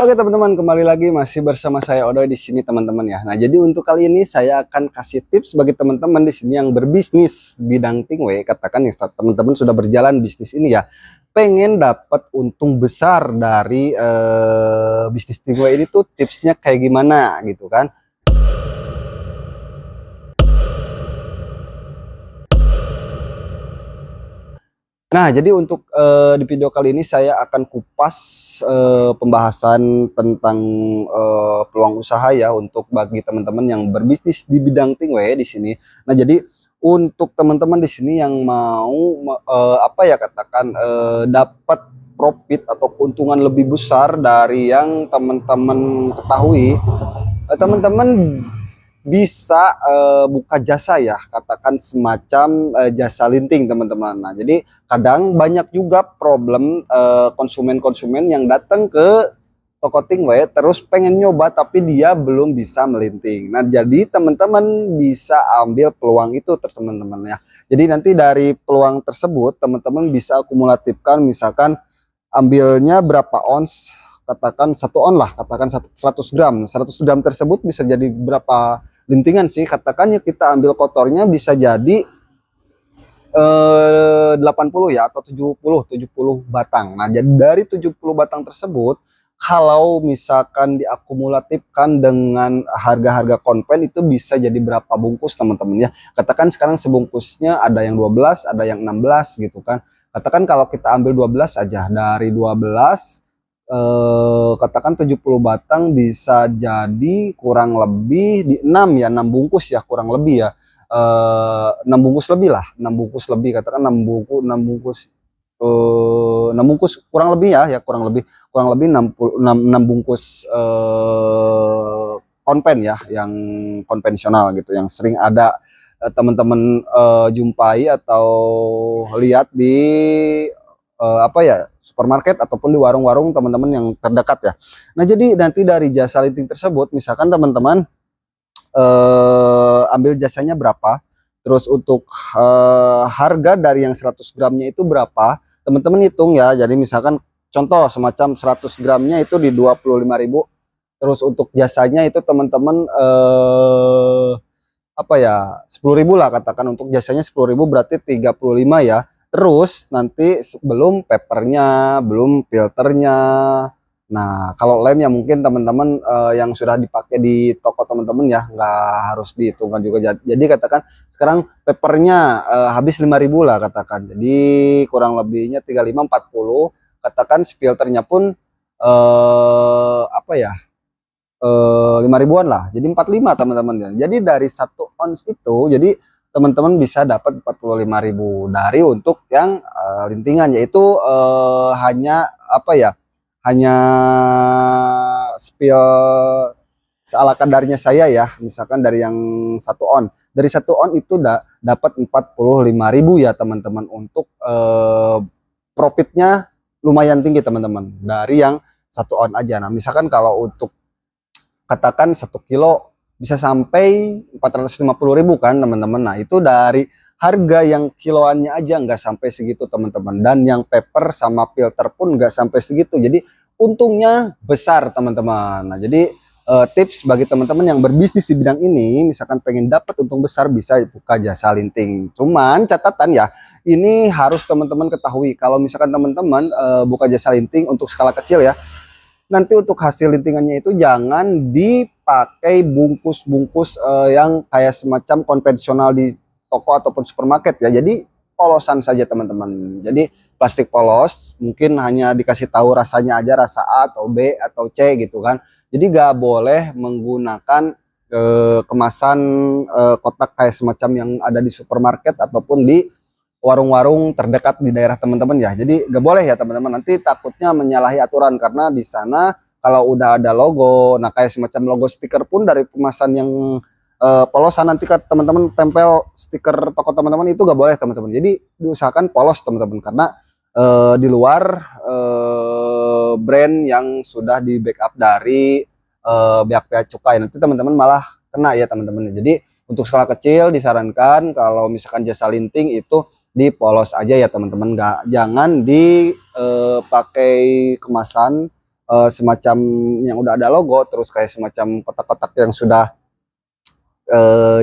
Oke teman-teman, kembali lagi masih bersama saya Odoy di sini teman-teman ya. Nah, jadi untuk kali ini saya akan kasih tips bagi teman-teman di sini yang berbisnis bidang tingwe, katakan yang teman-teman sudah berjalan bisnis ini ya. Pengen dapat untung besar dari bisnis tingwe ini tuh tipsnya kayak gimana gitu kan. Nah, jadi untuk di video kali ini saya akan kupas pembahasan tentang peluang usaha ya untuk bagi teman-teman yang berbisnis di bidang tingwe di sini. Nah, jadi untuk teman-teman di sini yang mau apa ya katakan dapat profit atau keuntungan lebih besar dari yang teman-teman ketahui, teman-teman bisa buka jasa ya, katakan semacam jasa linting teman-teman. Nah, jadi kadang banyak juga problem konsumen-konsumen yang datang ke toko tingwe terus pengen nyoba tapi dia belum bisa melinting. Nah, jadi teman-teman bisa ambil peluang itu teman-teman ya. Jadi nanti dari peluang tersebut teman-teman bisa akumulatifkan, misalkan ambilnya berapa ons, katakan 1 on lah, katakan 100 gram. 100 gram tersebut bisa jadi berapa lintingan sih, katakan ya kita ambil kotornya bisa jadi 80 ya atau 70 batang. Nah, jadi dari 70 batang tersebut kalau misalkan diakumulatifkan dengan harga-harga konven itu bisa jadi berapa bungkus teman-teman ya. Katakan sekarang sebungkusnya ada yang 12, ada yang 16 gitu kan. Katakan kalau kita ambil 12 aja, dari 12 katakan 70 batang bisa jadi kurang lebih di 6 ya, 6 bungkus ya kurang lebih ya. 6 bungkus lebih lah, 6 bungkus lebih, katakan 6 bungkus kurang lebih ya, kurang lebih 6 bungkus konven ya, yang konvensional gitu, yang sering ada teman-teman jumpai atau lihat di apa ya, supermarket ataupun di warung-warung teman-teman yang terdekat ya. Nah, jadi nanti dari jasa linting tersebut misalkan teman-teman ambil jasanya berapa, terus untuk harga dari yang 100 gramnya itu berapa, teman-teman hitung ya. Jadi misalkan contoh semacam 100 gramnya itu di 25.000, terus untuk jasanya itu teman-teman apa ya, 10.000 lah, katakan untuk jasanya 10.000 berarti 35 ya. Terus nanti belum papernya, belum filternya. Nah, kalau lem ya mungkin teman-teman yang sudah dipakai di toko teman-teman ya nggak harus dihitungkan juga. Jadi katakan sekarang papernya habis 5.000 lah katakan. Jadi kurang lebihnya 35-40. Katakan filternya pun apa ya, 5.000-an lah, jadi 45 teman-teman. Jadi dari 1 ons itu jadi teman-teman bisa dapat 45.000 dari untuk yang lintingan, yaitu hanya apa ya, hanya spill seala kadarnya saya ya. Misalkan dari yang 1 on, dari 1 on itu dapat 45.000 ya teman-teman, untuk profitnya lumayan tinggi teman-teman dari yang 1 on aja. Nah, misalkan kalau untuk katakan 1 kilo bisa sampai 450.000 kan teman-teman. Nah, itu dari harga yang kiloannya aja nggak sampai segitu teman-teman, dan yang paper sama filter pun nggak sampai segitu. Jadi untungnya besar teman-teman. Nah, jadi tips bagi teman-teman yang berbisnis di bidang ini, misalkan pengen dapat untung besar bisa buka jasa linting. Cuman catatan ya, ini harus teman-teman ketahui kalau misalkan teman-teman buka jasa linting untuk skala kecil ya, nanti untuk hasil lintingannya itu jangan dipakai bungkus-bungkus yang kayak semacam konvensional di toko ataupun supermarket ya. Jadi polosan saja teman-teman. Jadi plastik polos, mungkin hanya dikasih tahu rasanya aja, rasa A atau B atau C gitu kan. Jadi gak boleh menggunakan kemasan kotak kayak semacam yang ada di supermarket ataupun di warung-warung terdekat di daerah teman-teman ya. Jadi gak boleh ya teman-teman, nanti takutnya menyalahi aturan karena di sana kalau udah ada logo, nah kayak semacam logo stiker pun dari kemasan yang polosan, nanti kan teman-teman tempel stiker toko teman-teman itu gak boleh teman-teman. Jadi diusahakan polos teman-teman, karena di luar brand yang sudah di backup dari pihak bea cukai, nanti teman-teman malah kena ya teman-teman. Jadi untuk skala kecil disarankan kalau misalkan jasa linting itu dipolos aja ya teman-teman, jangan dipakai kemasan semacam yang udah ada logo, terus kayak semacam kotak-kotak yang sudah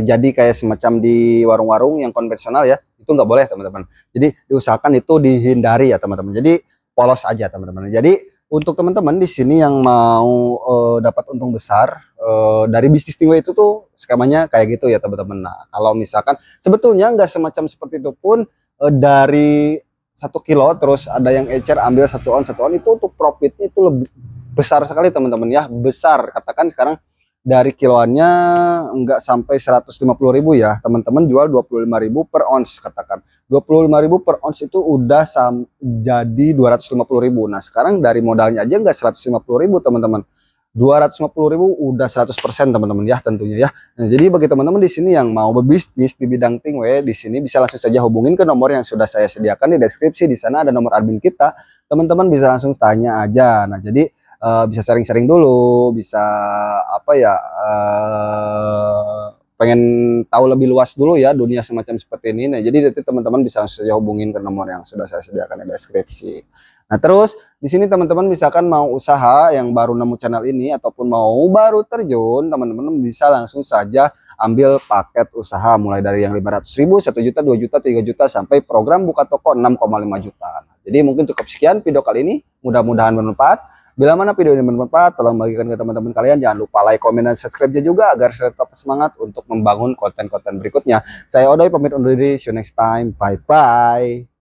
jadi kayak semacam di warung-warung yang konvensional ya, itu nggak boleh teman-teman. Jadi diusahakan itu dihindari ya teman-teman. Jadi polos aja teman-teman. Jadi untuk teman-teman di sini yang mau dapat untung besar dari bisnis Stingway itu tuh skemanya kayak gitu ya teman-teman. Nah kalau misalkan sebetulnya nggak semacam seperti itu pun, dari 1 kilo terus ada yang ecer ambil 1 on itu untuk profitnya itu lebih besar sekali teman-teman ya, besar. Katakan sekarang dari kiloannya enggak sampai 150.000 ya, teman-teman jual 25.000 per ons, katakan 25.000 per ons itu udah jadi 250.000. Nah sekarang dari modalnya aja enggak 150.000 teman-teman, 250.000 udah 100% teman-teman ya tentunya ya. Nah, jadi bagi teman-teman di sini yang mau berbisnis di bidang Stingway, di sini bisa langsung saja hubungin ke nomor yang sudah saya sediakan di deskripsi. Di sana ada nomor admin kita, teman-teman bisa langsung tanya aja. Nah jadi bisa sharing-sharing dulu, bisa apa ya, pengen tahu lebih luas dulu ya dunia semacam seperti ini. Nah, jadi nanti teman-teman bisa langsung saja hubungin ke nomor yang sudah saya sediakan di deskripsi. Nah, terus di sini teman-teman misalkan mau usaha yang baru nemu channel ini ataupun mau baru terjun, teman-teman bisa langsung saja ambil paket usaha mulai dari yang 500.000, 1 juta, 2 juta, 3 juta sampai program buka toko 6,5 juta. Nah, jadi mungkin cukup sekian video kali ini, mudah-mudahan bermanfaat. Bila mana video ini bermanfaat, tolong bagikan ke teman-teman kalian. Jangan lupa like, komen, dan subscribe juga agar saya tetap semangat untuk membangun konten-konten berikutnya. Saya Odoy pamit undur diri. See you next time. Bye-bye.